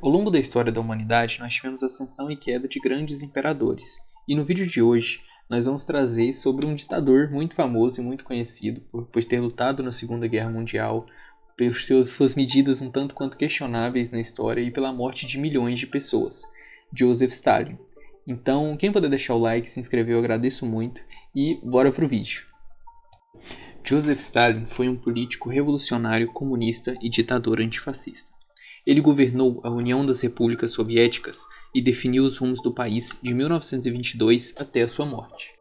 Ao longo da história da humanidade, nós tivemos ascensão e queda de grandes imperadores. E no vídeo de hoje, nós vamos trazer sobre um ditador muito famoso e muito conhecido por ter lutado na Segunda Guerra Mundial, por suas medidas um tanto quanto questionáveis na história e pela morte de milhões de pessoas, Joseph Stalin. Então, quem puder deixar o like, se inscrever, eu agradeço muito e bora pro vídeo. Joseph Stalin foi um político revolucionário comunista e ditador antifascista. Ele governou a União das Repúblicas Soviéticas e definiu os rumos do país de 1922 até a sua morte.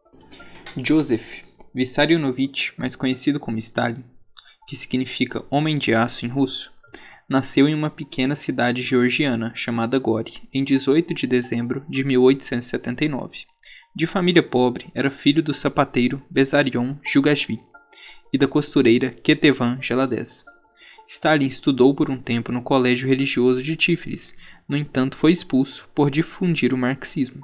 Joseph Vissarionovich, mais conhecido como Stalin, que significa Homem de Aço em russo, nasceu em uma pequena cidade georgiana chamada Gori, em 18 de dezembro de 1879. De família pobre, era filho do sapateiro Bessarion Djugashvili e da costureira Ketevan Geladez. Stalin estudou por um tempo no colégio religioso de Tiflis, no entanto foi expulso por difundir o marxismo.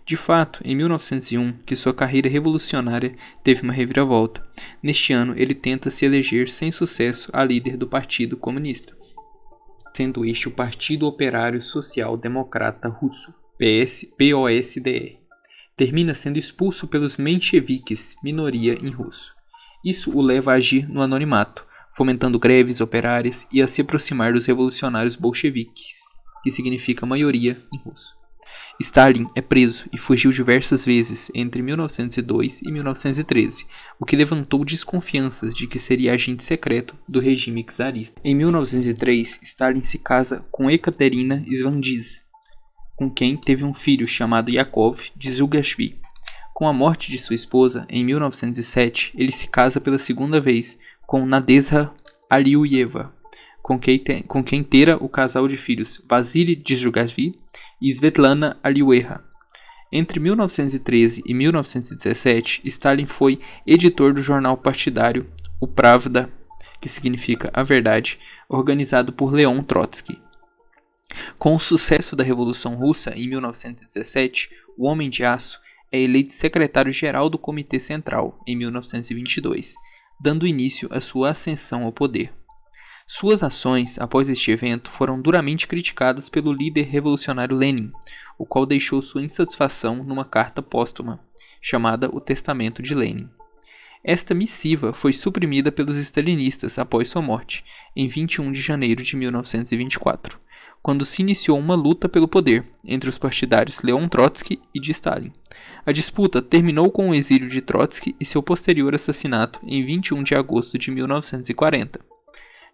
De fato, em 1901, que sua carreira revolucionária teve uma reviravolta. Neste ano, ele tenta se eleger sem sucesso a líder do Partido Comunista, sendo este o Partido Operário Social Democrata Russo, POSDR. Termina sendo expulso pelos mencheviques, minoria em russo. Isso o leva a agir no anonimato, fomentando greves operárias e a se aproximar dos revolucionários bolcheviques, que significa maioria em russo. Stalin é preso e fugiu diversas vezes entre 1902 e 1913, o que levantou desconfianças de que seria agente secreto do regime czarista. Em 1903, Stalin se casa com Ekaterina Svandidze, com quem teve um filho chamado Yakov Djugashvili. Com a morte de sua esposa, em 1907, ele se casa pela segunda vez com Nadezhda Aliuyeva, com quem terá o casal de filhos Vasily Djugashvili e Svetlana Aliueva. Entre 1913 e 1917, Stalin foi editor do jornal partidário O Pravda, que significa a verdade, organizado por Leon Trotsky. Com o sucesso da Revolução Russa em 1917, o Homem de Aço é eleito secretário-geral do Comitê Central em 1922, dando início à sua ascensão ao poder. Suas ações após este evento foram duramente criticadas pelo líder revolucionário Lenin, o qual deixou sua insatisfação numa carta póstuma, chamada O Testamento de Lenin. Esta missiva foi suprimida pelos stalinistas após sua morte, em 21 de janeiro de 1924, quando se iniciou uma luta pelo poder entre os partidários Leon Trotsky e de Stalin. A disputa terminou com o exílio de Trotsky e seu posterior assassinato em 21 de agosto de 1940.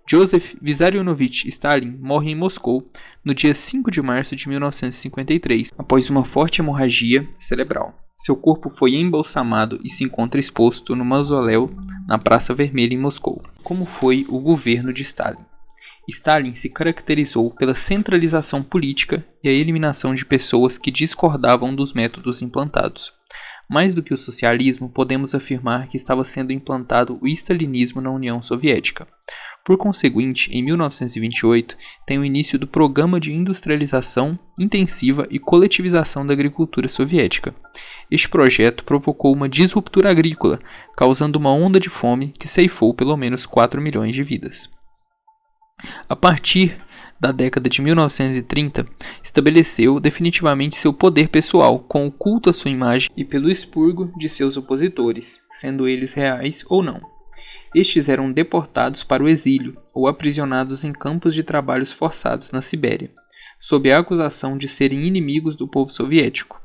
Joseph Vissarionovich Stalin morre em Moscou no dia 5 de março de 1953, após uma forte hemorragia cerebral. Seu corpo foi embalsamado e se encontra exposto no mausoléu na Praça Vermelha em Moscou. Como foi o governo de Stalin? Stalin se caracterizou pela centralização política e a eliminação de pessoas que discordavam dos métodos implantados. Mais do que o socialismo, podemos afirmar que estava sendo implantado o stalinismo na União Soviética. Por conseguinte, em 1928, tem o início do Programa de Industrialização Intensiva e Coletivização da Agricultura Soviética. Este projeto provocou uma disruptura agrícola, causando uma onda de fome que ceifou pelo menos 4 milhões de vidas. A partir da década de 1930, estabeleceu definitivamente seu poder pessoal com o culto à sua imagem e pelo expurgo de seus opositores, sendo eles reais ou não. Estes eram deportados para o exílio ou aprisionados em campos de trabalhos forçados na Sibéria, sob a acusação de serem inimigos do povo soviético.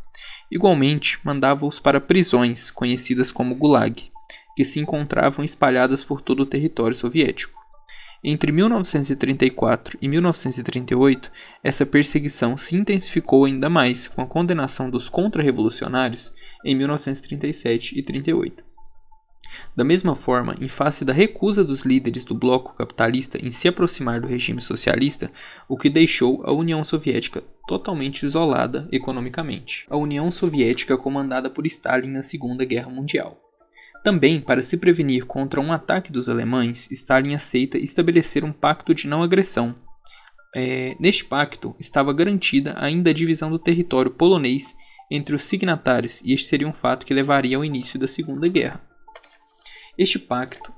Igualmente, mandava-os para prisões, conhecidas como Gulag, que se encontravam espalhadas por todo o território soviético. Entre 1934 e 1938, essa perseguição se intensificou ainda mais com a condenação dos contra-revolucionários em 1937 e 1938. Da mesma forma, em face da recusa dos líderes do bloco capitalista em se aproximar do regime socialista, o que deixou a União Soviética totalmente isolada economicamente. A União Soviética comandada por Stalin na Segunda Guerra Mundial. Também, para se prevenir contra um ataque dos alemães, Stalin aceita estabelecer um pacto de não agressão. Neste pacto estava garantida ainda a divisão do território polonês entre os signatários, e este seria um fato que levaria ao início da Segunda Guerra. Este pacto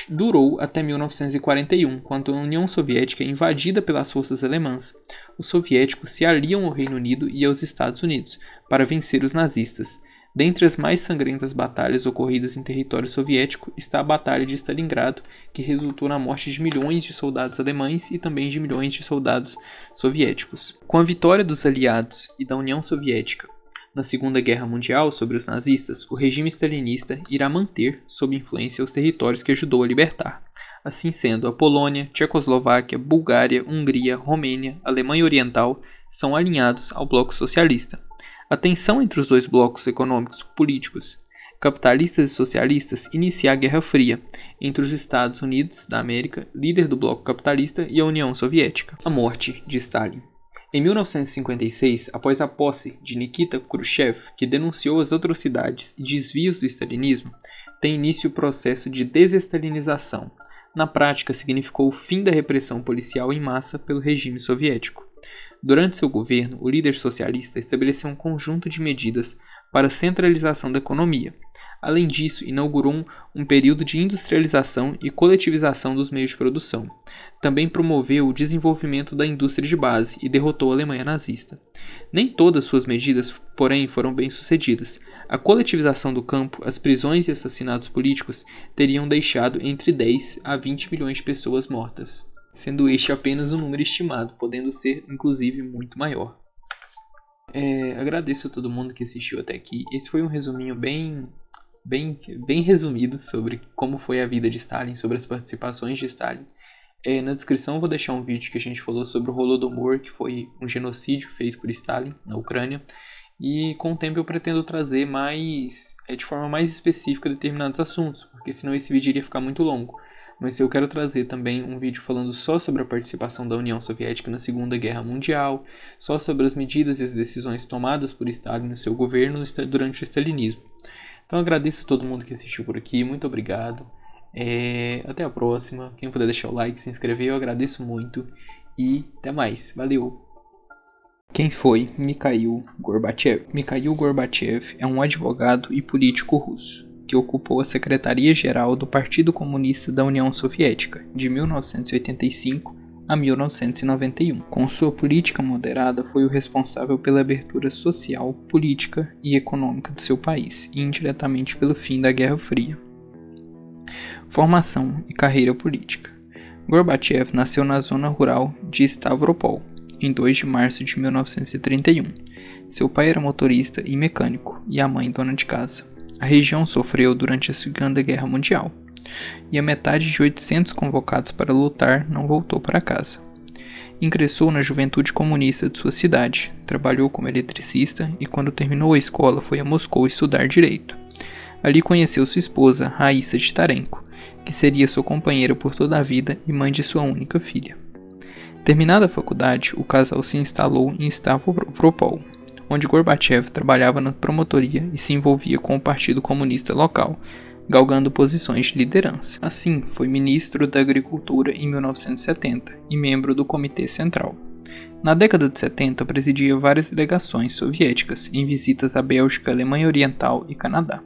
durou até 1941, quando a União Soviética é invadida pelas forças alemãs. Os soviéticos se aliam ao Reino Unido e aos Estados Unidos para vencer os nazistas. Dentre as mais sangrentas batalhas ocorridas em território soviético está a Batalha de Stalingrado, que resultou na morte de milhões de soldados alemães e também de milhões de soldados soviéticos. Com a vitória dos aliados e da União Soviética na Segunda Guerra Mundial sobre os nazistas, o regime stalinista irá manter sob influência os territórios que ajudou a libertar. Assim sendo, a Polônia, Tchecoslováquia, Bulgária, Hungria, Romênia, Alemanha Oriental são alinhados ao bloco socialista. A tensão entre os dois blocos econômicos políticos, capitalistas e socialistas, inicia a Guerra Fria entre os Estados Unidos da América, líder do bloco capitalista, e a União Soviética. A morte de Stalin. Em 1956, após a posse de Nikita Khrushchev, que denunciou as atrocidades e desvios do stalinismo, tem início o processo de desestalinização. Na prática, significou o fim da repressão policial em massa pelo regime soviético. Durante seu governo, o líder socialista estabeleceu um conjunto de medidas para a centralização da economia. Além disso, inaugurou um período de industrialização e coletivização dos meios de produção. Também promoveu o desenvolvimento da indústria de base e derrotou a Alemanha nazista. Nem todas suas medidas, porém, foram bem-sucedidas. A coletivização do campo, as prisões e assassinatos políticos teriam deixado entre 10 a 20 milhões de pessoas mortas, sendo este apenas um número estimado, podendo ser, inclusive, muito maior. Agradeço a todo mundo que assistiu até aqui. Esse foi um resuminho bem resumido sobre como foi a vida de Stalin, sobre as participações de Stalin. Na descrição eu vou deixar um vídeo que a gente falou sobre o Holodomor, que foi um genocídio feito por Stalin na Ucrânia. E com o tempo eu pretendo trazer de forma mais específica determinados assuntos, porque senão esse vídeo iria ficar muito longo. Mas eu quero trazer também um vídeo falando só sobre a participação da União Soviética na Segunda Guerra Mundial, só sobre as medidas e as decisões tomadas por Stalin no seu governo durante o stalinismo. Então agradeço a todo mundo que assistiu por aqui, muito obrigado. Até a próxima. Quem puder deixar o like, se inscrever, eu agradeço muito. E até mais. Valeu! Quem foi Mikhail Gorbachev? Mikhail Gorbachev é um advogado e político russo que ocupou a Secretaria-Geral do Partido Comunista da União Soviética, de 1985 a 1991. Com sua política moderada, foi o responsável pela abertura social, política e econômica de seu país, e indiretamente pelo fim da Guerra Fria. Formação e carreira política. Gorbachev nasceu na zona rural de Stavropol, em 2 de março de 1931. Seu pai era motorista e mecânico, e a mãe dona de casa. A região sofreu durante a Segunda Guerra Mundial, e a metade de 800 convocados para lutar não voltou para casa. Ingressou na juventude comunista de sua cidade, trabalhou como eletricista e quando terminou a escola foi a Moscou estudar direito. Ali conheceu sua esposa, Raíssa Titarenko, que seria sua companheira por toda a vida e mãe de sua única filha. Terminada a faculdade, o casal se instalou em Stavropol, onde Gorbachev trabalhava na promotoria e se envolvia com o Partido Comunista local, galgando posições de liderança. Assim, foi ministro da Agricultura em 1970 e membro do Comitê Central. Na década de 70, presidia várias delegações soviéticas em visitas à Bélgica, Alemanha Oriental e Canadá.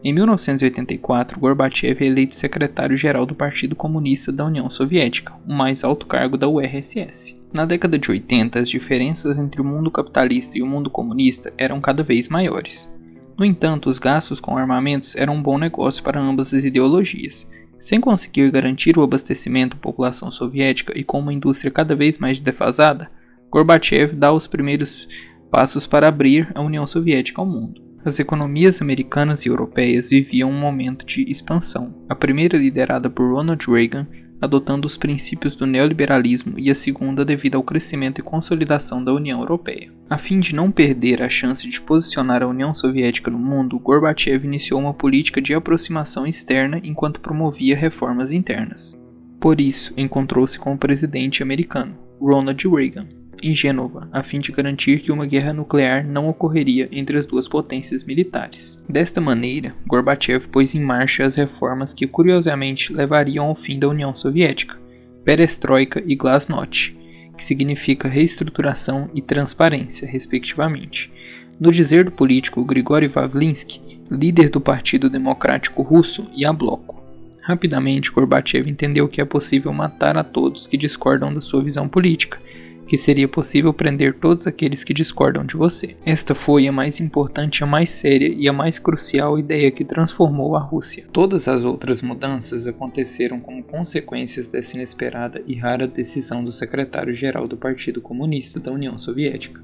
Em 1984, Gorbachev é eleito secretário-geral do Partido Comunista da União Soviética, o mais alto cargo da URSS. Na década de 80, as diferenças entre o mundo capitalista e o mundo comunista eram cada vez maiores. No entanto, os gastos com armamentos eram um bom negócio para ambas as ideologias. Sem conseguir garantir o abastecimento à população soviética e com uma indústria cada vez mais defasada, Gorbachev dá os primeiros passos para abrir a União Soviética ao mundo. As economias americanas e europeias viviam um momento de expansão, a primeira liderada por Ronald Reagan, adotando os princípios do neoliberalismo, e a segunda devido ao crescimento e consolidação da União Europeia. A fim de não perder a chance de posicionar a União Soviética no mundo, Gorbachev iniciou uma política de aproximação externa enquanto promovia reformas internas. Por isso, encontrou-se com o presidente americano, Ronald Reagan, em Gênova, a fim de garantir que uma guerra nuclear não ocorreria entre as duas potências militares. Desta maneira, Gorbachev pôs em marcha as reformas que curiosamente levariam ao fim da União Soviética, Perestroika e Glasnost, que significa reestruturação e transparência, respectivamente. No dizer do político Grigori Yavlinsky, líder do Partido Democrático Russo e a Bloco, Rapidamente, Gorbachev entendeu que é possível matar a todos que discordam da sua visão política, que seria possível prender todos aqueles que discordam de você. Esta foi a mais importante, a mais séria e a mais crucial ideia que transformou a Rússia. Todas as outras mudanças aconteceram como consequências dessa inesperada e rara decisão do secretário-geral do Partido Comunista da União Soviética.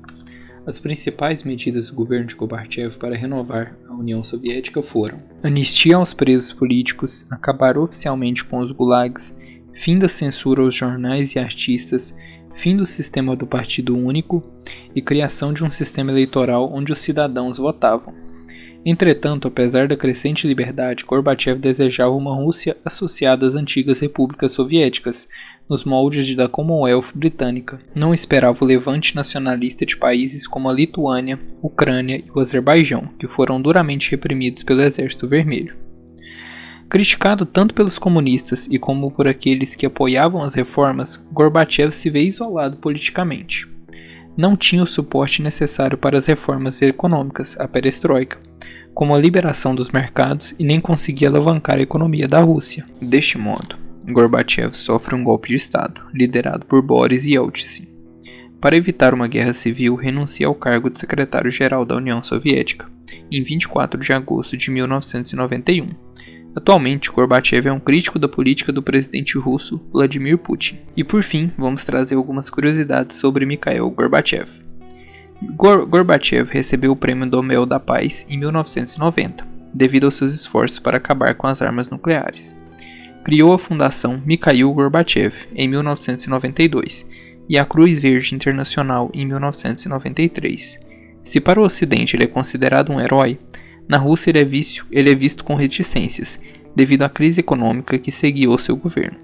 As principais medidas do governo de Gorbachev para renovar a União Soviética foram: anistia aos presos políticos, acabar oficialmente com os gulags, fim da censura aos jornais e artistas, fim do sistema do Partido Único e criação de um sistema eleitoral onde os cidadãos votavam. Entretanto, apesar da crescente liberdade, Gorbachev desejava uma Rússia associada às antigas repúblicas soviéticas, nos moldes da Commonwealth britânica. Não esperava o levante nacionalista de países como a Lituânia, Ucrânia e o Azerbaijão, que foram duramente reprimidos pelo Exército Vermelho. Criticado tanto pelos comunistas e como por aqueles que apoiavam as reformas, Gorbachev se vê isolado politicamente. Não tinha o suporte necessário para as reformas econômicas, a perestroika, como a liberação dos mercados, e nem conseguia alavancar a economia da Rússia. Deste modo, Gorbachev sofre um golpe de Estado, liderado por Boris Yeltsin. Para evitar uma guerra civil, renuncia ao cargo de secretário-geral da União Soviética, em 24 de agosto de 1991. Atualmente, Gorbachev é um crítico da política do presidente russo Vladimir Putin. E por fim, vamos trazer algumas curiosidades sobre Mikhail Gorbachev. Gorbachev recebeu o Prêmio Nobel da Paz em 1990, devido aos seus esforços para acabar com as armas nucleares. Criou a Fundação Mikhail Gorbachev em 1992 e a Cruz Verde Internacional em 1993. Se para o Ocidente ele é considerado um herói, na Rússia ele é visto com reticências, devido à crise econômica que seguiu seu governo.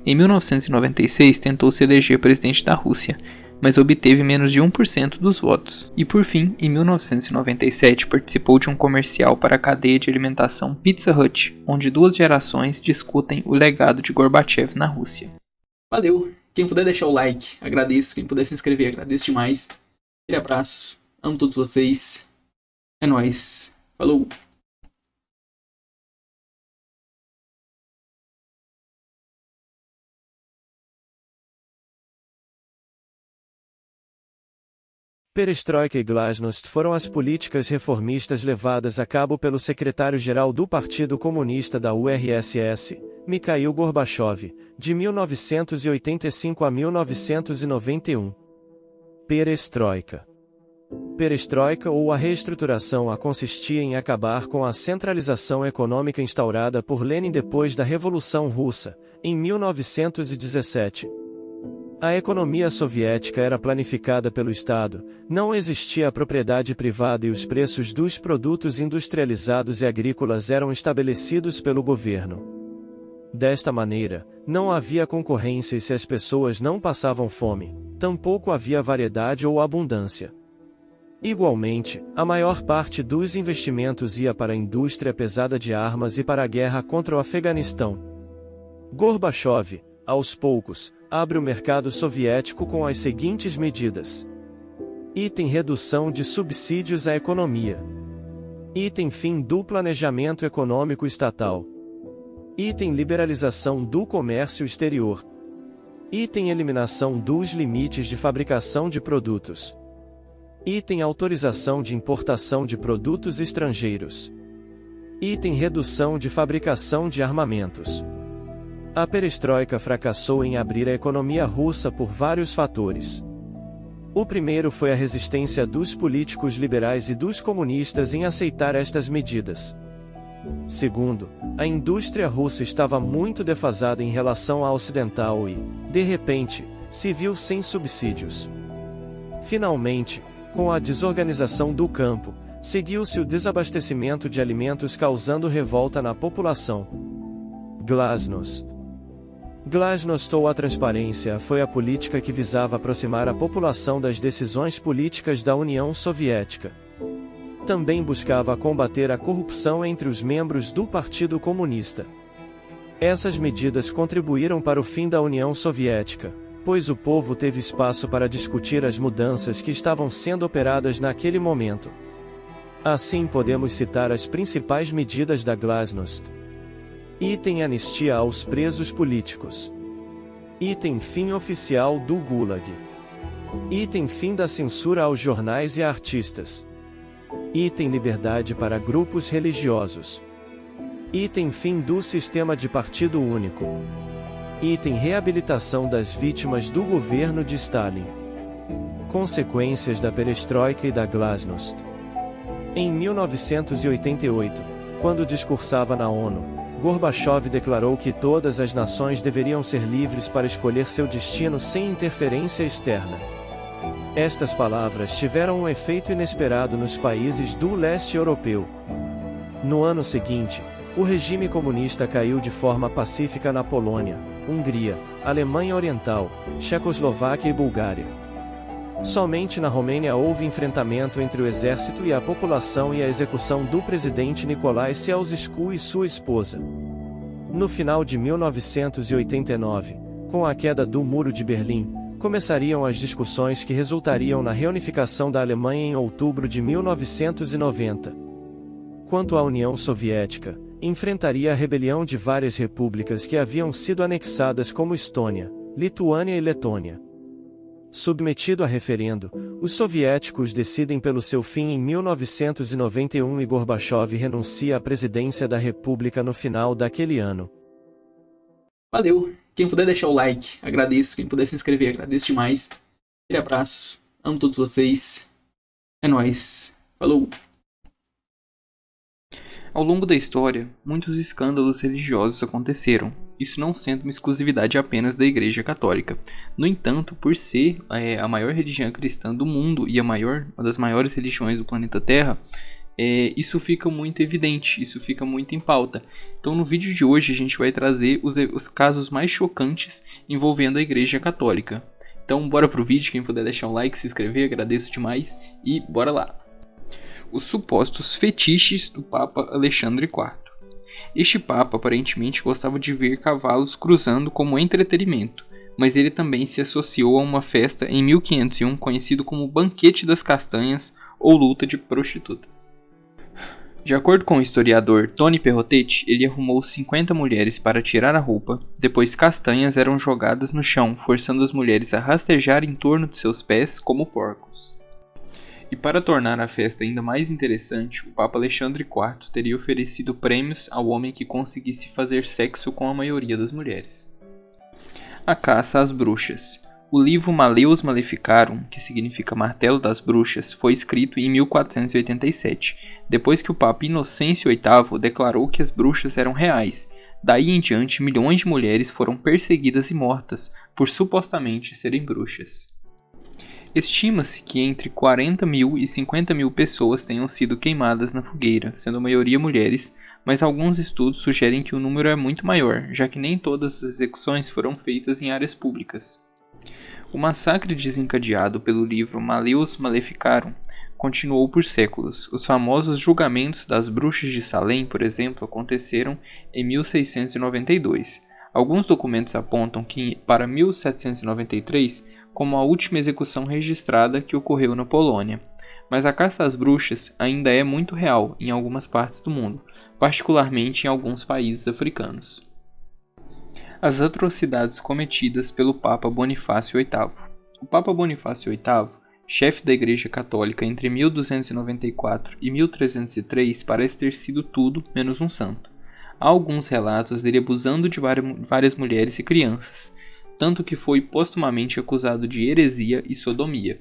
Em 1996 tentou se eleger presidente da Rússia, mas obteve menos de 1% dos votos. E por fim, em 1997 participou de um comercial para a cadeia de alimentação Pizza Hut, onde duas gerações discutem o legado de Gorbachev na Rússia. Valeu! Quem puder deixar o like, agradeço. Quem puder se inscrever, agradeço demais. Aquele abraço, amo todos vocês. É nóis. Falou! Perestroika e Glasnost foram as políticas reformistas levadas a cabo pelo secretário-geral do Partido Comunista da URSS, Mikhail Gorbachev, de 1985 a 1991. Perestroika. Perestroika ou a reestruturação consistia em acabar com a centralização econômica instaurada por Lenin depois da Revolução Russa, em 1917. A economia soviética era planificada pelo Estado, não existia a propriedade privada e os preços dos produtos industrializados e agrícolas eram estabelecidos pelo governo. Desta maneira, não havia concorrência e se as pessoas não passavam fome, tampouco havia variedade ou abundância. Igualmente, a maior parte dos investimentos ia para a indústria pesada de armas e para a guerra contra o Afeganistão. Gorbachev, aos poucos, abre o mercado soviético com as seguintes medidas: item redução de subsídios à economia, item fim do planejamento econômico estatal, item liberalização do comércio exterior, item eliminação dos limites de fabricação de produtos, item autorização de importação de produtos estrangeiros, item redução de fabricação de armamentos. A perestroika fracassou em abrir a economia russa por vários fatores. O primeiro foi a resistência dos políticos liberais e dos comunistas em aceitar estas medidas. Segundo, a indústria russa estava muito defasada em relação à ocidental e, de repente, se viu sem subsídios. Finalmente, com a desorganização do campo, seguiu-se o desabastecimento de alimentos causando revolta na população. Glasnost. Glasnost ou a transparência foi a política que visava aproximar a população das decisões políticas da União Soviética. Também buscava combater a corrupção entre os membros do Partido Comunista. Essas medidas contribuíram para o fim da União Soviética, pois o povo teve espaço para discutir as mudanças que estavam sendo operadas naquele momento. Assim podemos citar as principais medidas da Glasnost. Item anistia aos presos políticos. Item fim oficial do Gulag. Item fim da censura aos jornais e artistas. Item liberdade para grupos religiosos. Item fim do sistema de partido único. Item reabilitação das vítimas do governo de Stalin. Consequências da perestroika e da glasnost. Em 1988, quando discursava na ONU, Gorbachev declarou que todas as nações deveriam ser livres para escolher seu destino sem interferência externa. Estas palavras tiveram um efeito inesperado nos países do leste europeu. No ano seguinte, o regime comunista caiu de forma pacífica na Polônia, Hungria, Alemanha Oriental, Tchecoslováquia e Bulgária. Somente na Romênia houve enfrentamento entre o exército e a população e a execução do presidente Nicolae Ceausescu e sua esposa. No final de 1989, com a queda do Muro de Berlim, começariam as discussões que resultariam na reunificação da Alemanha em outubro de 1990. Quanto à União Soviética, enfrentaria a rebelião de várias repúblicas que haviam sido anexadas como Estônia, Lituânia e Letônia. Submetido a referendo, os soviéticos decidem pelo seu fim em 1991 e Gorbachev renuncia à presidência da República no final daquele ano. Valeu! Quem puder deixar o like, agradeço. Quem puder se inscrever, agradeço demais. Aquele abraço. Amo todos vocês. É nóis. Falou! Ao longo da história, muitos escândalos religiosos aconteceram, isso não sendo uma exclusividade apenas da Igreja Católica. No entanto, por ser a maior religião cristã do mundo e uma das maiores religiões do planeta Terra, isso fica muito evidente, isso fica muito em pauta. Então no vídeo de hoje a gente vai trazer os casos mais chocantes envolvendo a Igreja Católica. Então bora pro vídeo, quem puder deixar um like, se inscrever, agradeço demais e bora lá! Os supostos fetiches do Papa Alexandre IV. Este Papa aparentemente gostava de ver cavalos cruzando como entretenimento, mas ele também se associou a uma festa em 1501 conhecido como Banquete das Castanhas ou Luta de Prostitutas. De acordo com o historiador Tony Perrotetti, ele arrumou 50 mulheres para tirar a roupa, depois castanhas eram jogadas no chão, forçando as mulheres a rastejar em torno de seus pés como porcos. E para tornar a festa ainda mais interessante, o Papa Alexandre IV teria oferecido prêmios ao homem que conseguisse fazer sexo com a maioria das mulheres. A caça às bruxas. O livro Malleus Maleficarum, que significa Martelo das Bruxas, foi escrito em 1487, depois que o Papa Inocêncio VIII declarou que as bruxas eram reais. Daí em diante, milhões de mulheres foram perseguidas e mortas por supostamente serem bruxas. Estima-se que entre 40 mil e 50 mil pessoas tenham sido queimadas na fogueira, sendo a maioria mulheres, mas alguns estudos sugerem que o número é muito maior, já que nem todas as execuções foram feitas em áreas públicas. O massacre desencadeado pelo livro Malleus Maleficarum continuou por séculos. Os famosos julgamentos das bruxas de Salem, por exemplo, aconteceram em 1692. Alguns documentos apontam que para 1793 como a última execução registrada que ocorreu na Polônia, mas a caça às bruxas ainda é muito real em algumas partes do mundo, particularmente em alguns países africanos. As atrocidades cometidas pelo Papa Bonifácio VIII. O Papa Bonifácio VIII, chefe da Igreja Católica entre 1294 e 1303, parece ter sido tudo menos um santo. Há alguns relatos dele abusando de várias mulheres e crianças, tanto que foi postumamente acusado de heresia e sodomia.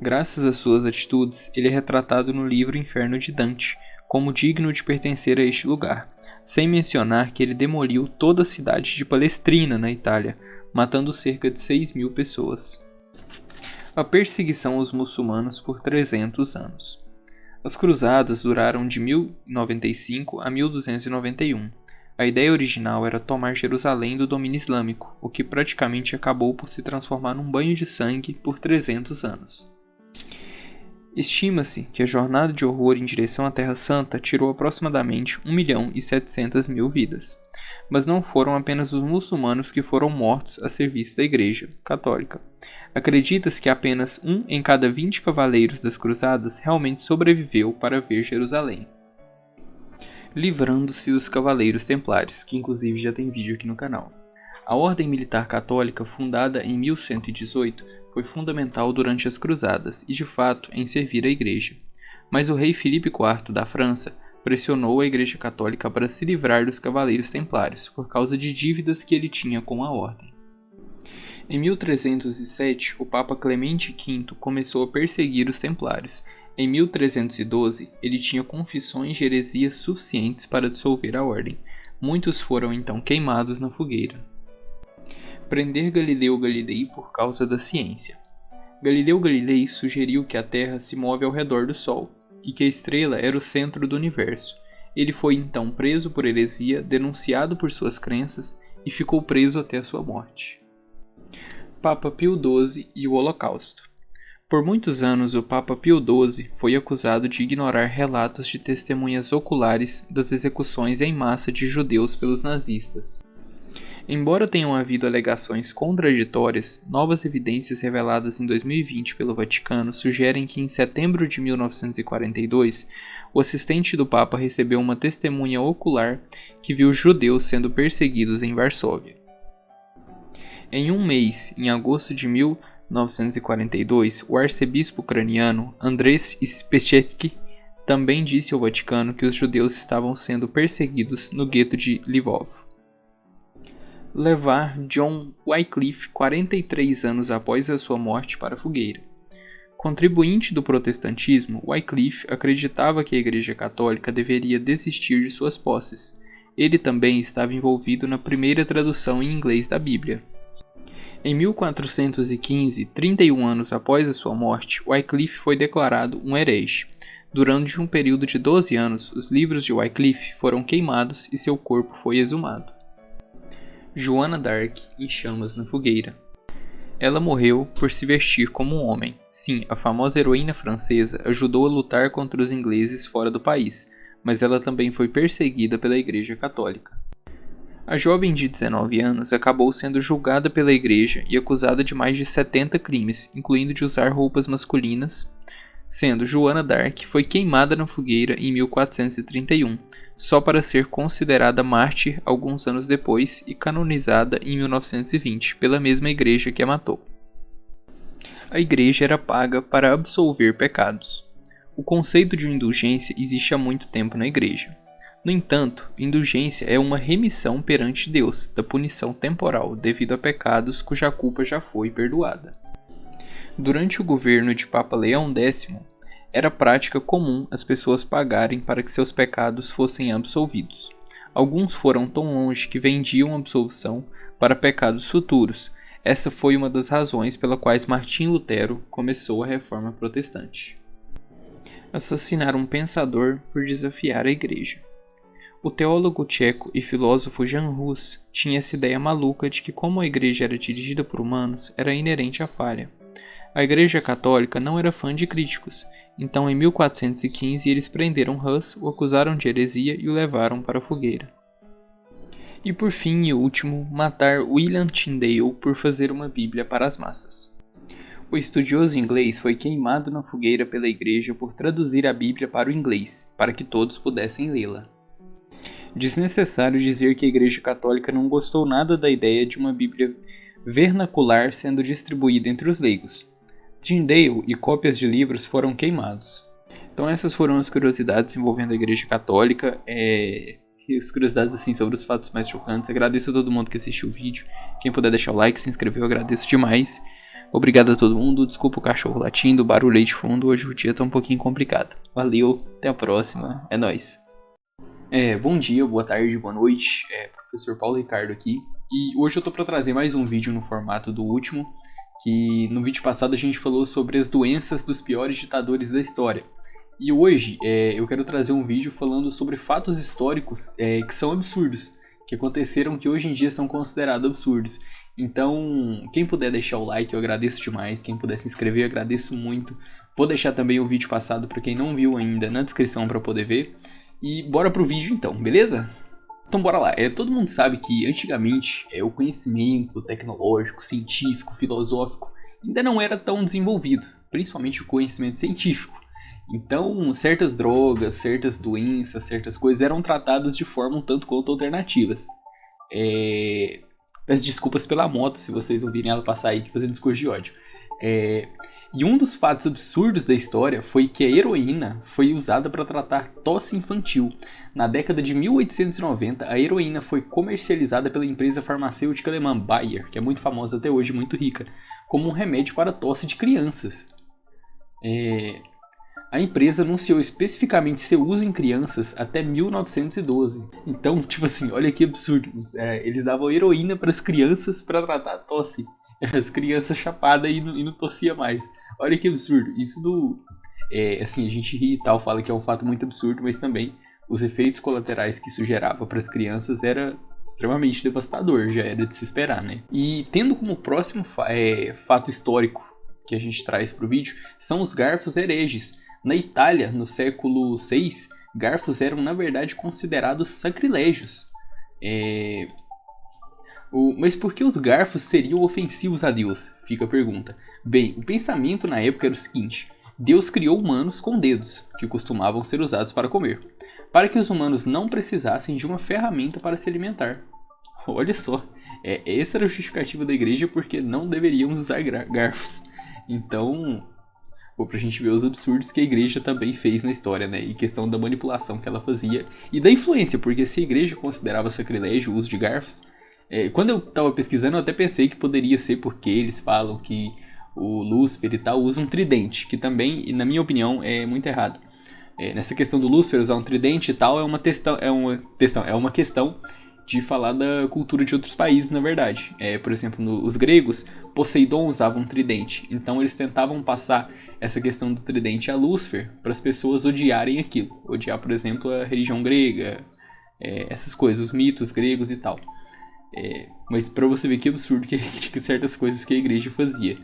Graças às suas atitudes, ele é retratado no livro Inferno de Dante, como digno de pertencer a este lugar, sem mencionar que ele demoliu toda a cidade de Palestrina, na Itália, matando cerca de 6.000 pessoas. A perseguição aos muçulmanos por 300 anos. As cruzadas duraram de 1095 a 1291. A ideia original era tomar Jerusalém do domínio islâmico, o que praticamente acabou por se transformar num banho de sangue por 300 anos. Estima-se que a jornada de horror em direção à Terra Santa tirou aproximadamente 1.700.000 vidas. Mas não foram apenas os muçulmanos que foram mortos a serviço da Igreja Católica. Acredita-se que apenas 1 em cada 20 cavaleiros das cruzadas realmente sobreviveu para ver Jerusalém. livrando-se dos Cavaleiros Templários, que inclusive já tem vídeo aqui no canal. A Ordem Militar Católica, fundada em 1118, foi fundamental durante as Cruzadas e, de fato, em servir a Igreja. Mas o rei Filipe IV da França pressionou a Igreja Católica para se livrar dos Cavaleiros Templários, por causa de dívidas que ele tinha com a Ordem. Em 1307, o Papa Clemente V começou a perseguir os Templários. Em 1312, ele tinha confissões de heresia suficientes para dissolver a Ordem. Muitos foram então queimados na fogueira. Prender Galileu Galilei por causa da ciência. Galileu Galilei sugeriu que a Terra se move ao redor do Sol e que a estrela era o centro do universo. Ele foi então preso por heresia, denunciado por suas crenças e ficou preso até a sua morte. Papa Pio XII e o Holocausto. Por muitos anos, o Papa Pio XII foi acusado de ignorar relatos de testemunhas oculares das execuções em massa de judeus pelos nazistas. Embora tenham havido alegações contraditórias, novas evidências reveladas em 2020 pelo Vaticano sugerem que em setembro de 1942, o assistente do Papa recebeu uma testemunha ocular que viu judeus sendo perseguidos em Varsóvia. Em um mês, em agosto de 1942, o arcebispo ucraniano Andrzej Spetchetsky também disse ao Vaticano que os judeus estavam sendo perseguidos no gueto de Lvov. Levar John Wycliffe 43 anos após a sua morte para a fogueira. Contribuinte do protestantismo, Wycliffe acreditava que a Igreja Católica deveria desistir de suas posses. Ele também estava envolvido na primeira tradução em inglês da Bíblia. Em 1415, 31 anos após a sua morte, Wycliffe foi declarado um herege. Durante um período de 12 anos, os livros de Wycliffe foram queimados e seu corpo foi exumado. Joana d'Arc em chamas na fogueira. Ela morreu por se vestir como um homem. Sim, a famosa heroína francesa ajudou a lutar contra os ingleses fora do país, mas ela também foi perseguida pela Igreja Católica. A jovem de 19 anos acabou sendo julgada pela Igreja e acusada de mais de 70 crimes, incluindo de usar roupas masculinas, sendo Joana d'Arc foi queimada na fogueira em 1431, só para ser considerada mártir alguns anos depois e canonizada em 1920 pela mesma igreja que a matou. A igreja era paga para absolver pecados. O conceito de indulgência existe há muito tempo na igreja. No entanto, indulgência é uma remissão perante Deus da punição temporal devido a pecados cuja culpa já foi perdoada. Durante o governo de Papa Leão X, era prática comum as pessoas pagarem para que seus pecados fossem absolvidos. Alguns foram tão longe que vendiam absolvição para pecados futuros. Essa foi uma das razões pela quais Martim Lutero começou a Reforma Protestante. Assassinar um pensador por desafiar a Igreja. O teólogo tcheco e filósofo Jan Hus tinha essa ideia maluca de que, como a Igreja era dirigida por humanos, era inerente à falha. A Igreja Católica não era fã de críticos, então em 1415 eles prenderam Hus, o acusaram de heresia e o levaram para a fogueira. E por fim e último, matar William Tyndale por fazer uma Bíblia para as massas. O estudioso inglês foi queimado na fogueira pela Igreja por traduzir a Bíblia para o inglês, para que todos pudessem lê-la. Desnecessário dizer que a Igreja Católica não gostou nada da ideia de uma Bíblia vernacular sendo distribuída entre os leigos. Tyndale e cópias de livros foram queimados. Então essas foram as curiosidades envolvendo a Igreja Católica, e as curiosidades assim sobre os fatos mais chocantes. Agradeço a todo mundo que assistiu o vídeo. Quem puder deixar o like, se inscrever, eu agradeço demais. Obrigado a todo mundo, desculpa o cachorro latindo, o barulho aí de fundo, hoje o dia tá um pouquinho complicado. Valeu, até a próxima, é nóis. Bom dia, boa tarde, boa noite, professor Paulo Ricardo aqui. E hoje eu tô para trazer mais um vídeo no formato do último, que no vídeo passado a gente falou sobre as doenças dos piores ditadores da história. E hoje eu quero trazer um vídeo falando sobre fatos históricos que são absurdos, que aconteceram, que hoje em dia são considerados absurdos. Então, quem puder deixar o like, eu agradeço demais. Quem puder se inscrever, eu agradeço muito. Vou deixar também o vídeo passado para quem não viu ainda na descrição para poder ver. E bora pro vídeo então, beleza? Então bora lá. Todo mundo sabe que antigamente o conhecimento tecnológico, científico, filosófico ainda não era tão desenvolvido, principalmente o conhecimento científico. Então, certas drogas, certas doenças, certas coisas eram tratadas de forma um tanto quanto alternativas. Peço desculpas pela moto, se vocês ouvirem ela passar aí fazendo discurso de ódio. E um dos fatos absurdos da história foi que a heroína foi usada para tratar tosse infantil. Na década de 1890, a heroína foi comercializada pela empresa farmacêutica alemã Bayer, que é muito famosa até hoje, muito rica, como um remédio para tosse de crianças. A empresa anunciou especificamente seu uso em crianças até 1912. Então, tipo assim, olha que absurdo. Eles davam heroína para as crianças para tratar a tosse. As crianças chapadas e não tossia mais. Olha que absurdo. Isso assim, a gente ri e tal, fala que é um fato muito absurdo, mas também os efeitos colaterais que isso gerava para as crianças era extremamente devastador, já era de se esperar, né? E tendo como próximo fato histórico que a gente traz para o vídeo, são os garfos hereges. Na Itália, no século VI, garfos eram na verdade considerados sacrilégios. Mas por que os garfos seriam ofensivos a Deus? Fica a pergunta. Bem, o pensamento na época era o seguinte: Deus criou humanos com dedos, que costumavam ser usados para comer, para que os humanos não precisassem de uma ferramenta para se alimentar. Olha só, essa era a justificativa da igreja porque não deveríamos usar garfos. Então, pra gente ver os absurdos que a igreja também fez na história, né? E questão da manipulação que ela fazia e da influência, porque se a igreja considerava sacrilégio o uso de garfos, quando eu tava pesquisando eu até pensei que poderia ser porque eles falam que o Lúcifer e tal usa um tridente, que também, na minha opinião, é muito errado. Nessa questão do Lúcifer usar um tridente e tal é uma questão de falar da cultura de outros países, na verdade. Por exemplo, os gregos, Poseidon usava um tridente. Então eles tentavam passar essa questão do tridente a Lúcifer para as pessoas odiarem aquilo. Odiar, por exemplo, a religião grega, essas coisas, os mitos gregos e tal. Mas para você ver que absurdo que certas coisas que a igreja fazia.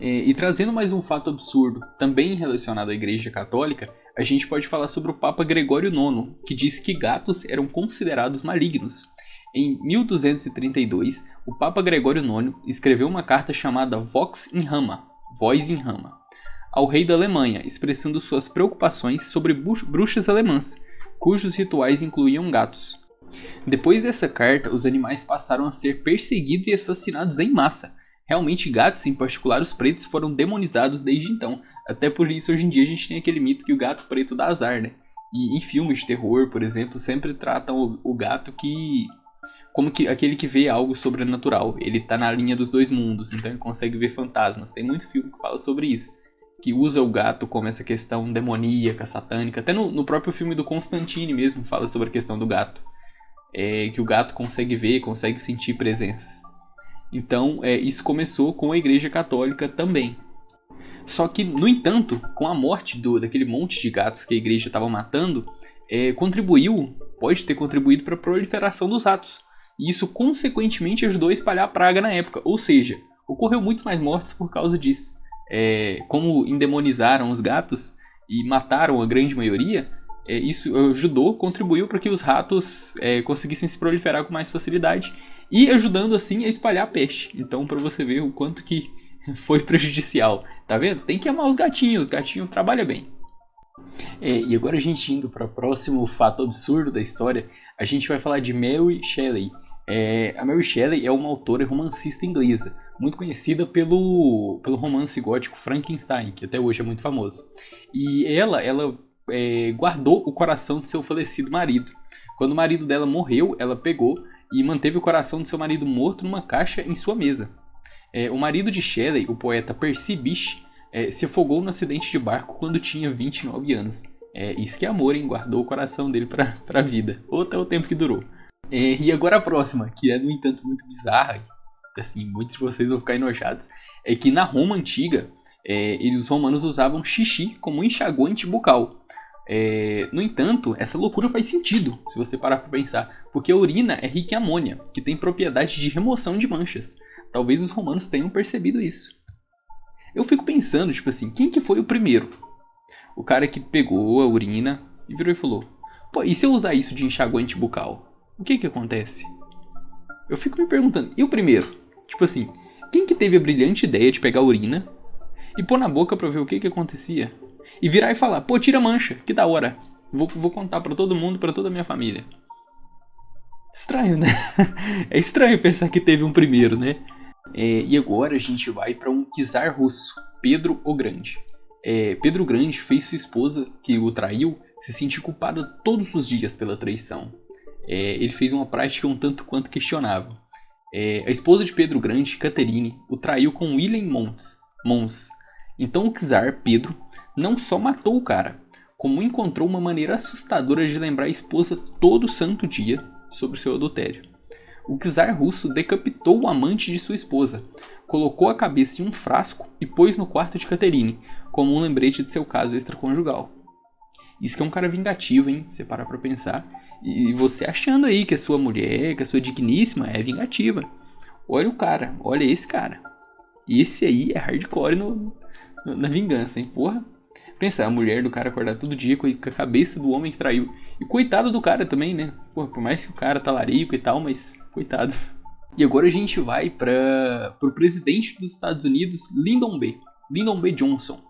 E trazendo mais um fato absurdo, também relacionado à Igreja Católica, a gente pode falar sobre o Papa Gregório IX, que disse que gatos eram considerados malignos. Em 1232, o Papa Gregório IX escreveu uma carta chamada Vox in Rama, Voz em Rama, ao rei da Alemanha, expressando suas preocupações sobre bruxas alemãs, cujos rituais incluíam gatos. Depois dessa carta, os animais passaram a ser perseguidos e assassinados em massa. Realmente, gatos, em particular os pretos, foram demonizados desde então. Até por isso, hoje em dia, a gente tem aquele mito que o gato preto dá azar, né? E em filmes de terror, por exemplo, sempre tratam o gato como que aquele que vê algo sobrenatural. Ele tá na linha dos dois mundos, então ele consegue ver fantasmas. Tem muito filme que fala sobre isso, que usa o gato como essa questão demoníaca, satânica. Até no próprio filme do Constantine mesmo fala sobre a questão do gato. Que o gato consegue ver, consegue sentir presenças. Então, isso começou com a Igreja Católica também. Só que, no entanto, com a morte daquele monte de gatos que a igreja estava matando, pode ter contribuído para a proliferação dos ratos. E isso, consequentemente, ajudou a espalhar a praga na época. Ou seja, ocorreu muito mais mortes por causa disso. Como endemonizaram os gatos e mataram a grande maioria, isso contribuiu para que os ratos conseguissem se proliferar com mais facilidade e ajudando assim a espalhar a peste. Então, para você ver o quanto que foi prejudicial, tá vendo? Tem que amar os gatinhos trabalham bem. E agora a gente indo para o próximo fato absurdo da história, a gente vai falar de Mary Shelley. A Mary Shelley é uma autora romancista inglesa, muito conhecida pelo romance gótico Frankenstein, que até hoje é muito famoso. E ela guardou o coração de seu falecido marido. Quando o marido dela morreu, ela pegou e manteve o coração de seu marido morto numa caixa em sua mesa. O marido de Shelley, o poeta Percy Bysshe, se afogou no acidente de barco quando tinha 29 anos. Isso que é amor, hein? Guardou o coração dele para a vida, ou até o tempo que durou. E agora a próxima, que é no entanto muito bizarra, assim, muitos de vocês vão ficar enojados, é que na Roma antiga, os romanos usavam xixi como enxaguante bucal. No entanto, essa loucura faz sentido, se você parar para pensar, porque a urina é rica em amônia, que tem propriedade de remoção de manchas. Talvez os romanos tenham percebido isso. Eu fico pensando, tipo assim, quem que foi o primeiro? O cara que pegou a urina e virou e falou: pô, e se eu usar isso de enxaguante bucal? O que acontece? Eu fico me perguntando, e o primeiro? Tipo assim, quem que teve a brilhante ideia de pegar a urina e pôr na boca pra ver o que acontecia? e virar e falar, pô, tira a mancha, que da hora. Vou contar pra todo mundo, pra toda a minha família. Estranho, né? É estranho pensar que teve um primeiro, né? E agora a gente vai para um czar russo, Pedro o Grande. Pedro o Grande fez sua esposa, que o traiu, se sentir culpada todos os dias pela traição. Ele fez uma prática um tanto quanto questionável. A esposa de Pedro o Grande, Caterine, o traiu com Wilhelm Mons. Então o czar Pedro não só matou o cara, como encontrou uma maneira assustadora de lembrar a esposa todo santo dia sobre seu adultério. O czar russo decapitou o amante de sua esposa, colocou a cabeça em um frasco e pôs no quarto de Caterine, como um lembrete de seu caso extraconjugal. Isso que é um cara vingativo, hein? Você parar pra pensar. E você achando aí que a sua mulher, que a sua digníssima é vingativa. Olha o cara, olha esse cara. Esse aí é hardcore na vingança, hein? Porra. Pensa, a mulher do cara acordar todo dia com a cabeça do homem que traiu. E coitado do cara também, né? Porra, por mais que o cara tá larico e tal, mas coitado. E agora a gente vai pro presidente dos Estados Unidos, Lyndon B. Johnson.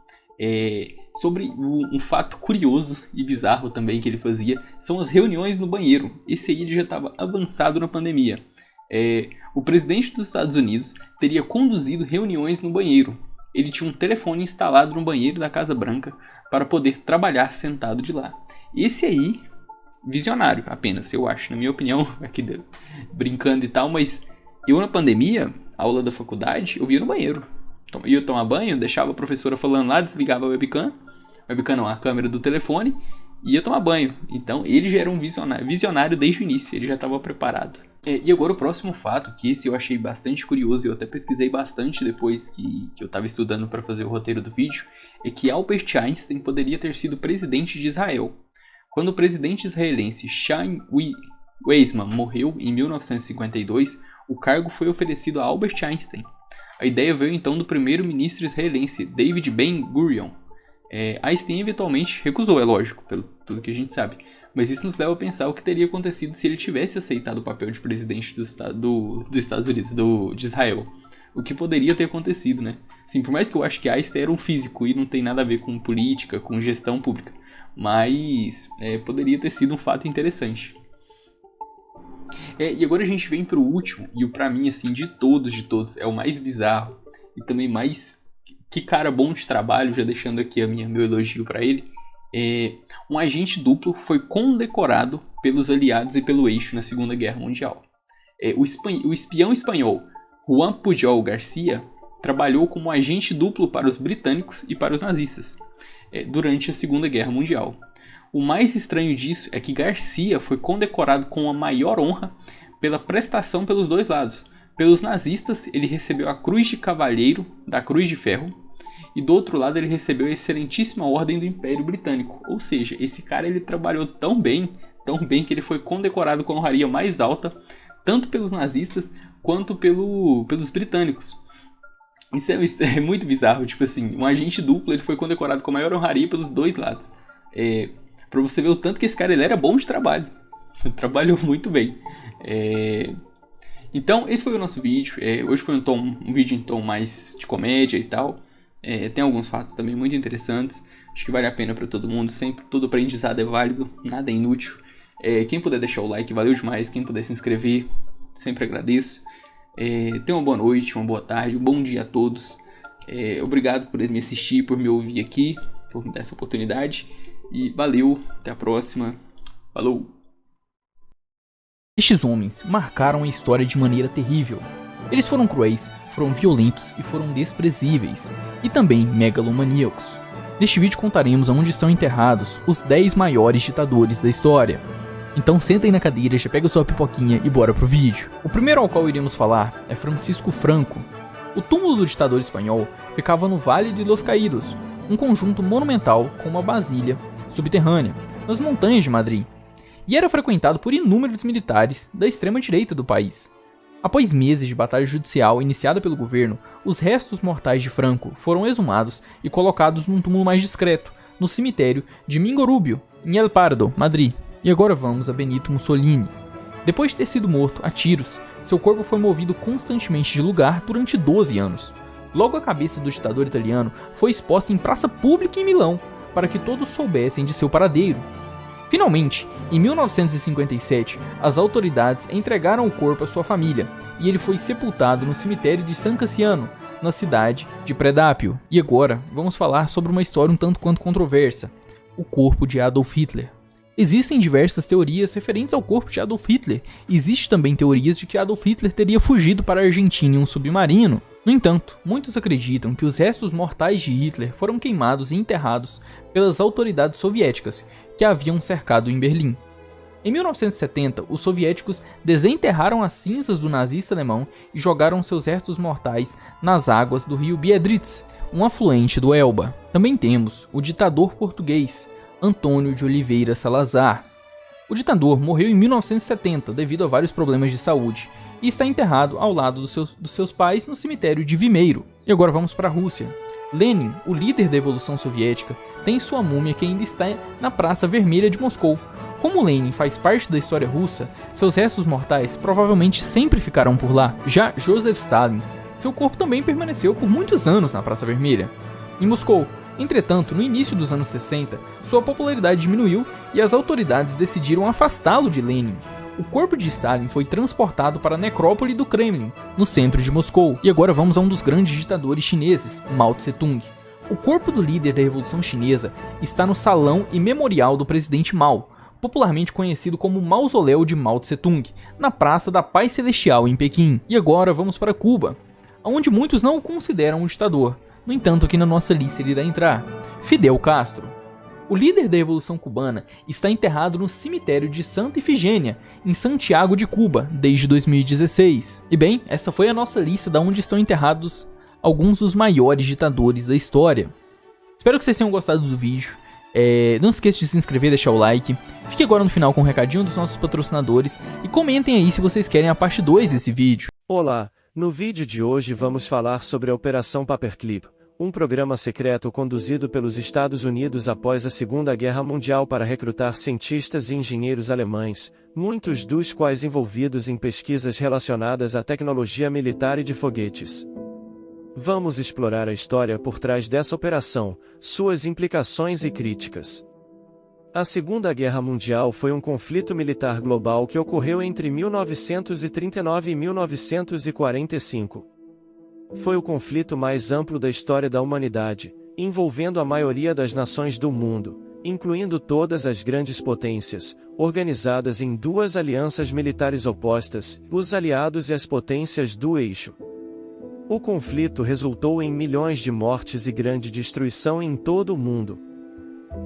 Sobre um fato curioso e bizarro também que ele fazia, são as reuniões no banheiro. Esse aí ele já estava avançado na pandemia. O presidente dos Estados Unidos teria conduzido reuniões no banheiro. Ele tinha um telefone instalado no banheiro da Casa Branca para poder trabalhar sentado de lá. Esse aí, visionário apenas, eu acho, na minha opinião, aqui brincando e tal, mas eu na pandemia, aula da faculdade, eu via no banheiro. Ia tomar banho, deixava a professora falando lá, desligava a webcam não, a câmera do telefone, e ia tomar banho. Então ele já era um visionário desde o início, ele já estava preparado. E agora o próximo fato, que esse eu achei bastante curioso, eu até pesquisei bastante depois que eu estava estudando para fazer o roteiro do vídeo, é que Albert Einstein poderia ter sido presidente de Israel. Quando o presidente israelense Chaim Weizmann morreu em 1952, o cargo foi oferecido a Albert Einstein. A ideia veio então do primeiro-ministro israelense David Ben-Gurion. Einstein eventualmente recusou, é lógico, pelo tudo que a gente sabe. Mas isso nos leva a pensar o que teria acontecido se ele tivesse aceitado o papel de presidente dos Estados Unidos, de Israel. O que poderia ter acontecido, né? Sim, por mais que eu acho que Einstein era um físico e não tem nada a ver com política, com gestão pública. Mas poderia ter sido um fato interessante. E agora a gente vem pro último, e o pra mim, assim, de todos, é o mais bizarro. E também mais... Que cara bom de trabalho, já deixando aqui meu elogio pra ele. Um agente duplo foi condecorado pelos aliados e pelo eixo na Segunda Guerra Mundial. O espião espanhol Juan Pujol Garcia trabalhou como agente duplo para os britânicos e para os nazistas durante a Segunda Guerra Mundial. O mais estranho disso é que Garcia foi condecorado com a maior honra pela prestação pelos dois lados. Pelos nazistas, ele recebeu a Cruz de Cavalheiro da Cruz de Ferro, e do outro lado ele recebeu a excelentíssima Ordem do Império Britânico. Ou seja, esse cara ele trabalhou tão bem que ele foi condecorado com a honraria mais alta, tanto pelos nazistas quanto pelos britânicos. Isso é muito bizarro, tipo assim, um agente duplo ele foi condecorado com a maior honraria pelos dois lados. Pra você ver o tanto que esse cara ele era bom de trabalho. Trabalhou muito bem. Então, esse foi o nosso vídeo. Hoje foi um vídeo em tom mais de comédia e tal. Tem alguns fatos também muito interessantes. Acho que vale a pena para todo mundo. Sempre todo aprendizado é válido, nada é inútil. Quem puder deixar o like, valeu demais. Quem puder se inscrever, sempre agradeço. Tenha uma boa noite, uma boa tarde, um bom dia a todos. Obrigado por me assistir, por me ouvir aqui, por me dar essa oportunidade. E valeu, até a próxima. Falou! Estes homens marcaram a história de maneira terrível. Eles foram cruéis, foram violentos e foram desprezíveis, e também megalomaníacos. Neste vídeo contaremos onde estão enterrados os 10 maiores ditadores da história. Então senta aí na cadeira, já pega sua pipoquinha e bora pro vídeo. O primeiro ao qual iremos falar é Francisco Franco. O túmulo do ditador espanhol ficava no Vale de los Caídos, um conjunto monumental com uma basília subterrânea, nas montanhas de Madrid, e era frequentado por inúmeros militares da extrema-direita do país. Após meses de batalha judicial iniciada pelo governo, os restos mortais de Franco foram exumados e colocados num túmulo mais discreto, no cemitério de Mingorubio, em El Pardo, Madrid. E agora vamos a Benito Mussolini. Depois de ter sido morto a tiros, seu corpo foi movido constantemente de lugar durante 12 anos. Logo a cabeça do ditador italiano foi exposta em praça pública em Milão, para que todos soubessem de seu paradeiro. Finalmente, em 1957, as autoridades entregaram o corpo à sua família, e ele foi sepultado no cemitério de San Cassiano, na cidade de Predápio. E agora, vamos falar sobre uma história um tanto quanto controversa: o corpo de Adolf Hitler. Existem diversas teorias referentes ao corpo de Adolf Hitler. Existem também teorias de que Adolf Hitler teria fugido para a Argentina em um submarino. No entanto, muitos acreditam que os restos mortais de Hitler foram queimados e enterrados pelas autoridades soviéticas, que haviam cercado em Berlim. Em 1970, os soviéticos desenterraram as cinzas do nazista alemão e jogaram seus restos mortais nas águas do rio Biedritz, um afluente do Elba. Também temos o ditador português, Antônio de Oliveira Salazar. O ditador morreu em 1970 devido a vários problemas de saúde e está enterrado ao lado dos seus pais no cemitério de Vimeiro. E agora vamos para a Rússia. Lenin, o líder da Evolução Soviética, tem sua múmia que ainda está na Praça Vermelha de Moscou. Como Lenin faz parte da história russa, seus restos mortais provavelmente sempre ficarão por lá. Já Joseph Stalin, seu corpo também permaneceu por muitos anos na Praça Vermelha, em Moscou. Entretanto, no início dos anos 60, sua popularidade diminuiu e as autoridades decidiram afastá-lo de Lenin. O corpo de Stalin foi transportado para a necrópole do Kremlin, no centro de Moscou. E agora vamos a um dos grandes ditadores chineses, Mao Tse-tung. O corpo do líder da Revolução Chinesa está no Salão e Memorial do Presidente Mao, popularmente conhecido como Mausoléu de Mao Tse-tung, na Praça da Paz Celestial em Pequim. E agora vamos para Cuba, onde muitos não o consideram um ditador. No entanto, aqui na nossa lista ele irá entrar: Fidel Castro. O líder da Revolução Cubana está enterrado no cemitério de Santa Ifigênia, em Santiago de Cuba, desde 2016. E bem, essa foi a nossa lista de onde estão enterrados alguns dos maiores ditadores da história. Espero que vocês tenham gostado do vídeo. Não esqueça de se inscrever e deixar o like. Fique agora no final com um recadinho dos nossos patrocinadores e comentem aí se vocês querem a parte 2 desse vídeo. Olá, no vídeo de hoje vamos falar sobre a Operação Paperclip, um programa secreto conduzido pelos Estados Unidos após a Segunda Guerra Mundial para recrutar cientistas e engenheiros alemães, muitos dos quais envolvidos em pesquisas relacionadas à tecnologia militar e de foguetes. Vamos explorar a história por trás dessa operação, suas implicações e críticas. A Segunda Guerra Mundial foi um conflito militar global que ocorreu entre 1939 e 1945. Foi o conflito mais amplo da história da humanidade, envolvendo a maioria das nações do mundo, incluindo todas as grandes potências, organizadas em duas alianças militares opostas, os aliados e as potências do eixo. O conflito resultou em milhões de mortes e grande destruição em todo o mundo.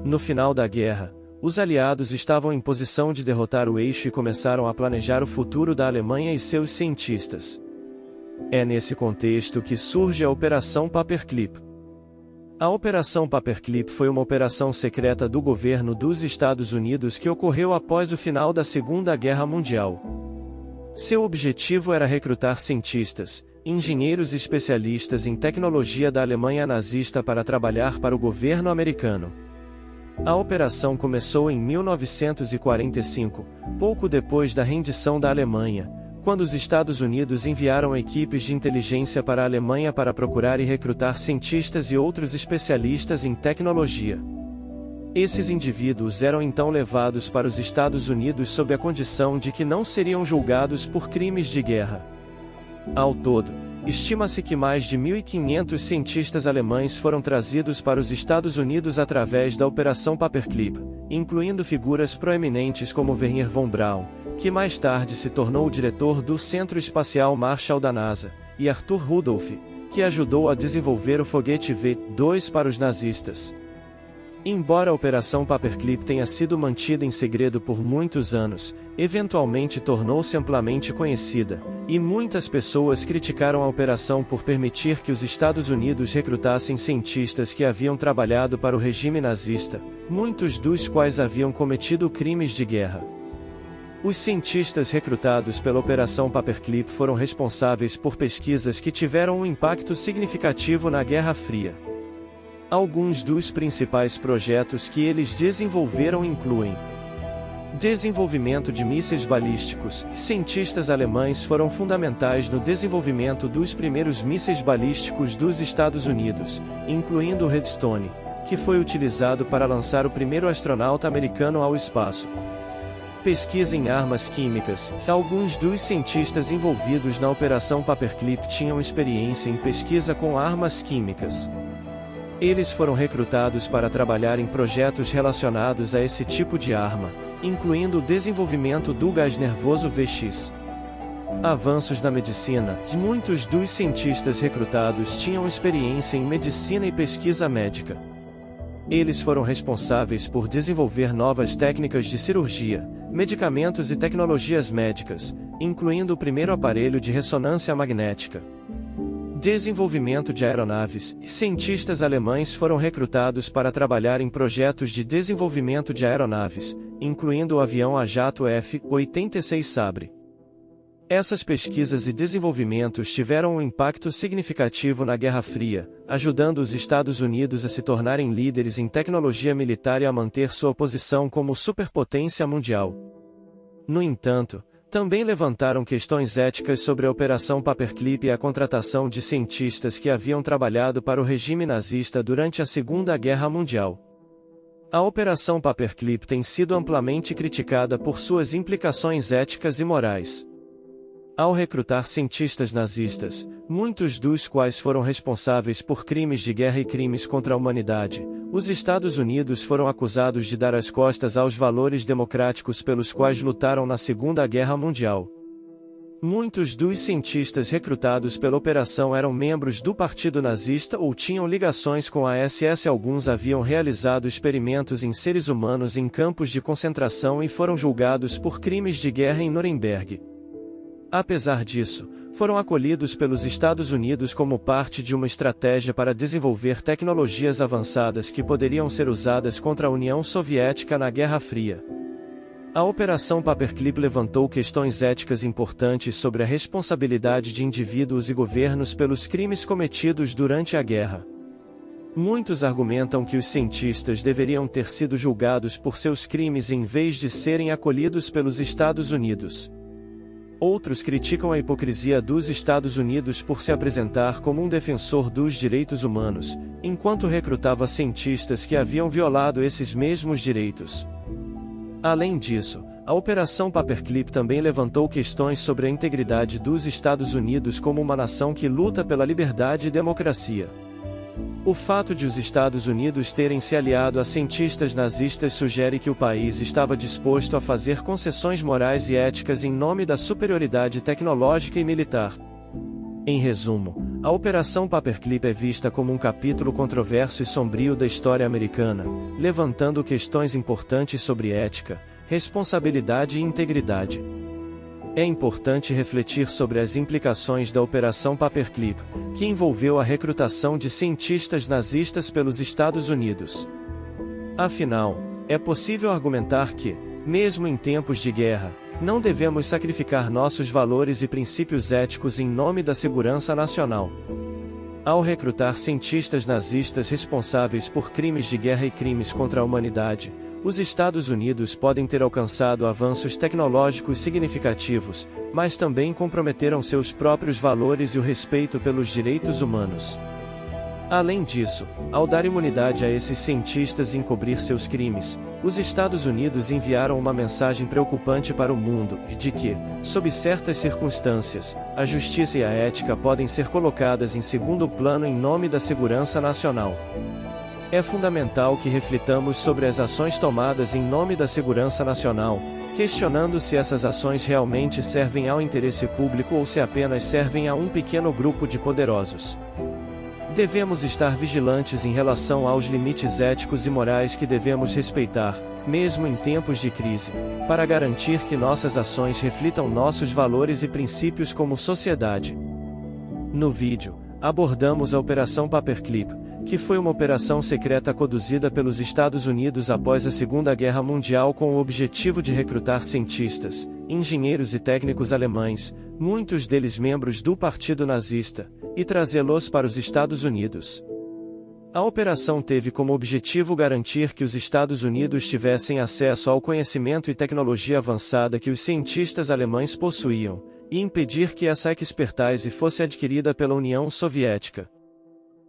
No final da guerra, os aliados estavam em posição de derrotar o eixo e começaram a planejar o futuro da Alemanha e seus cientistas. É nesse contexto que surge a Operação Paperclip. A Operação Paperclip foi uma operação secreta do governo dos Estados Unidos que ocorreu após o final da Segunda Guerra Mundial. Seu objetivo era recrutar cientistas, engenheiros e especialistas em tecnologia da Alemanha nazista para trabalhar para o governo americano. A operação começou em 1945, pouco depois da rendição da Alemanha, quando os Estados Unidos enviaram equipes de inteligência para a Alemanha para procurar e recrutar cientistas e outros especialistas em tecnologia. Esses indivíduos eram então levados para os Estados Unidos sob a condição de que não seriam julgados por crimes de guerra. Ao todo, estima-se que mais de 1.500 cientistas alemães foram trazidos para os Estados Unidos através da Operação Paperclip, incluindo figuras proeminentes como Wernher von Braun, que mais tarde se tornou o diretor do Centro Espacial Marshall da NASA, e Arthur Rudolph, que ajudou a desenvolver o foguete V-2 para os nazistas. Embora a Operação Paperclip tenha sido mantida em segredo por muitos anos, eventualmente tornou-se amplamente conhecida, e muitas pessoas criticaram a operação por permitir que os Estados Unidos recrutassem cientistas que haviam trabalhado para o regime nazista, muitos dos quais haviam cometido crimes de guerra. Os cientistas recrutados pela Operação Paperclip foram responsáveis por pesquisas que tiveram um impacto significativo na Guerra Fria. Alguns dos principais projetos que eles desenvolveram incluem: desenvolvimento de mísseis balísticos. Cientistas alemães foram fundamentais no desenvolvimento dos primeiros mísseis balísticos dos Estados Unidos, incluindo o Redstone, que foi utilizado para lançar o primeiro astronauta americano ao espaço. Pesquisa em armas químicas. Alguns dos cientistas envolvidos na Operação Paperclip tinham experiência em pesquisa com armas químicas. Eles foram recrutados para trabalhar em projetos relacionados a esse tipo de arma, incluindo o desenvolvimento do gás nervoso VX. Avanços na medicina. Muitos dos cientistas recrutados tinham experiência em medicina e pesquisa médica. Eles foram responsáveis por desenvolver novas técnicas de cirurgia, medicamentos e tecnologias médicas, incluindo o primeiro aparelho de ressonância magnética. Desenvolvimento de aeronaves. Cientistas alemães foram recrutados para trabalhar em projetos de desenvolvimento de aeronaves, incluindo o avião a jato F-86 Sabre. Essas pesquisas e desenvolvimentos tiveram um impacto significativo na Guerra Fria, ajudando os Estados Unidos a se tornarem líderes em tecnologia militar e a manter sua posição como superpotência mundial. No entanto, também levantaram questões éticas sobre a Operação Paperclip e a contratação de cientistas que haviam trabalhado para o regime nazista durante a Segunda Guerra Mundial. A Operação Paperclip tem sido amplamente criticada por suas implicações éticas e morais. Ao recrutar cientistas nazistas, muitos dos quais foram responsáveis por crimes de guerra e crimes contra a humanidade, os Estados Unidos foram acusados de dar as costas aos valores democráticos pelos quais lutaram na Segunda Guerra Mundial. Muitos dos cientistas recrutados pela operação eram membros do Partido Nazista ou tinham ligações com a SS. Alguns haviam realizado experimentos em seres humanos em campos de concentração e foram julgados por crimes de guerra em Nuremberg. Apesar disso, foram acolhidos pelos Estados Unidos como parte de uma estratégia para desenvolver tecnologias avançadas que poderiam ser usadas contra a União Soviética na Guerra Fria. A Operação Paperclip levantou questões éticas importantes sobre a responsabilidade de indivíduos e governos pelos crimes cometidos durante a guerra. Muitos argumentam que os cientistas deveriam ter sido julgados por seus crimes em vez de serem acolhidos pelos Estados Unidos. Outros criticam a hipocrisia dos Estados Unidos por se apresentar como um defensor dos direitos humanos, enquanto recrutava cientistas que haviam violado esses mesmos direitos. Além disso, a Operação Paperclip também levantou questões sobre a integridade dos Estados Unidos como uma nação que luta pela liberdade e democracia. O fato de os Estados Unidos terem se aliado a cientistas nazistas sugere que o país estava disposto a fazer concessões morais e éticas em nome da superioridade tecnológica e militar. Em resumo, a Operação Paperclip é vista como um capítulo controverso e sombrio da história americana, levantando questões importantes sobre ética, responsabilidade e integridade. É importante refletir sobre as implicações da Operação Paperclip, que envolveu a recrutação de cientistas nazistas pelos Estados Unidos. Afinal, é possível argumentar que, mesmo em tempos de guerra, não devemos sacrificar nossos valores e princípios éticos em nome da segurança nacional. Ao recrutar cientistas nazistas responsáveis por crimes de guerra e crimes contra a humanidade, os Estados Unidos podem ter alcançado avanços tecnológicos significativos, mas também comprometeram seus próprios valores e o respeito pelos direitos humanos. Além disso, ao dar imunidade a esses cientistas e encobrir seus crimes, os Estados Unidos enviaram uma mensagem preocupante para o mundo, de que, sob certas circunstâncias, a justiça e a ética podem ser colocadas em segundo plano em nome da segurança nacional. É fundamental que reflitamos sobre as ações tomadas em nome da segurança nacional, questionando se essas ações realmente servem ao interesse público ou se apenas servem a um pequeno grupo de poderosos. Devemos estar vigilantes em relação aos limites éticos e morais que devemos respeitar, mesmo em tempos de crise, para garantir que nossas ações reflitam nossos valores e princípios como sociedade. No vídeo, abordamos a Operação Paperclip, que foi uma operação secreta conduzida pelos Estados Unidos após a Segunda Guerra Mundial com o objetivo de recrutar cientistas, engenheiros e técnicos alemães, muitos deles membros do Partido Nazista, e trazê-los para os Estados Unidos. A operação teve como objetivo garantir que os Estados Unidos tivessem acesso ao conhecimento e tecnologia avançada que os cientistas alemães possuíam, e impedir que essa expertise fosse adquirida pela União Soviética.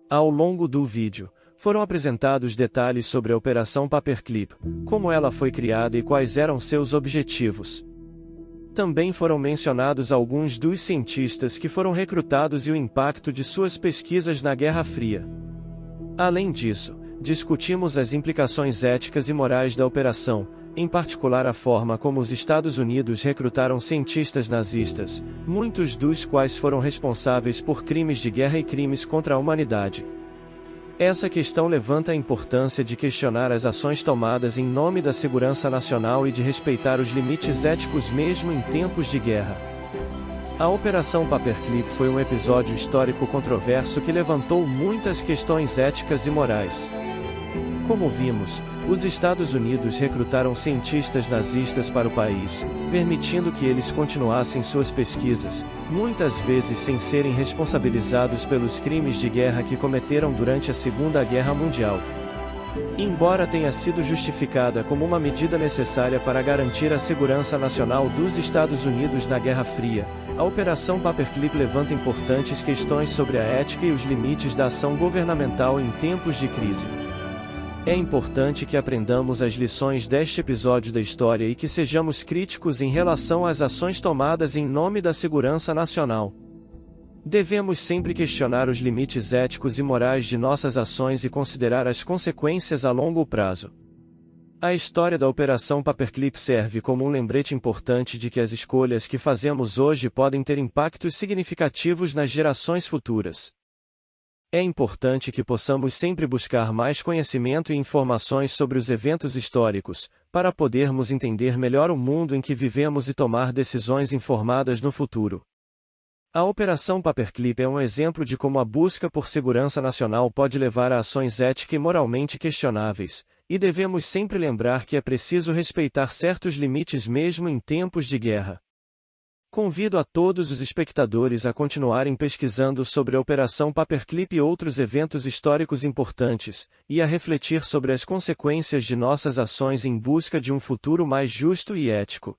Ao longo do vídeo, foram apresentados detalhes sobre a Operação Paperclip, como ela foi criada e quais eram seus objetivos. Também foram mencionados alguns dos cientistas que foram recrutados e o impacto de suas pesquisas na Guerra Fria. Além disso, discutimos as implicações éticas e morais da operação, em particular a forma como os Estados Unidos recrutaram cientistas nazistas, muitos dos quais foram responsáveis por crimes de guerra e crimes contra a humanidade. Essa questão levanta a importância de questionar as ações tomadas em nome da segurança nacional e de respeitar os limites éticos mesmo em tempos de guerra. A Operação Paperclip foi um episódio histórico controverso que levantou muitas questões éticas e morais. Como vimos, os Estados Unidos recrutaram cientistas nazistas para o país, permitindo que eles continuassem suas pesquisas, muitas vezes sem serem responsabilizados pelos crimes de guerra que cometeram durante a Segunda Guerra Mundial. Embora tenha sido justificada como uma medida necessária para garantir a segurança nacional dos Estados Unidos na Guerra Fria, a Operação Paperclip levanta importantes questões sobre a ética e os limites da ação governamental em tempos de crise. É importante que aprendamos as lições deste episódio da história e que sejamos críticos em relação às ações tomadas em nome da segurança nacional. Devemos sempre questionar os limites éticos e morais de nossas ações e considerar as consequências a longo prazo. A história da Operação Paperclip serve como um lembrete importante de que as escolhas que fazemos hoje podem ter impactos significativos nas gerações futuras. É importante que possamos sempre buscar mais conhecimento e informações sobre os eventos históricos, para podermos entender melhor o mundo em que vivemos e tomar decisões informadas no futuro. A Operação Paperclip é um exemplo de como a busca por segurança nacional pode levar a ações ética e moralmente questionáveis, e devemos sempre lembrar que é preciso respeitar certos limites mesmo em tempos de guerra. Convido a todos os espectadores a continuarem pesquisando sobre a Operação Paperclip e outros eventos históricos importantes, e a refletir sobre as consequências de nossas ações em busca de um futuro mais justo e ético.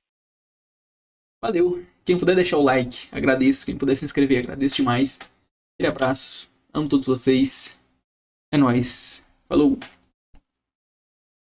Valeu! Quem puder deixar o like, agradeço. Quem puder se inscrever, agradeço demais. Aquele abraço. Amo todos vocês. É nóis. Falou!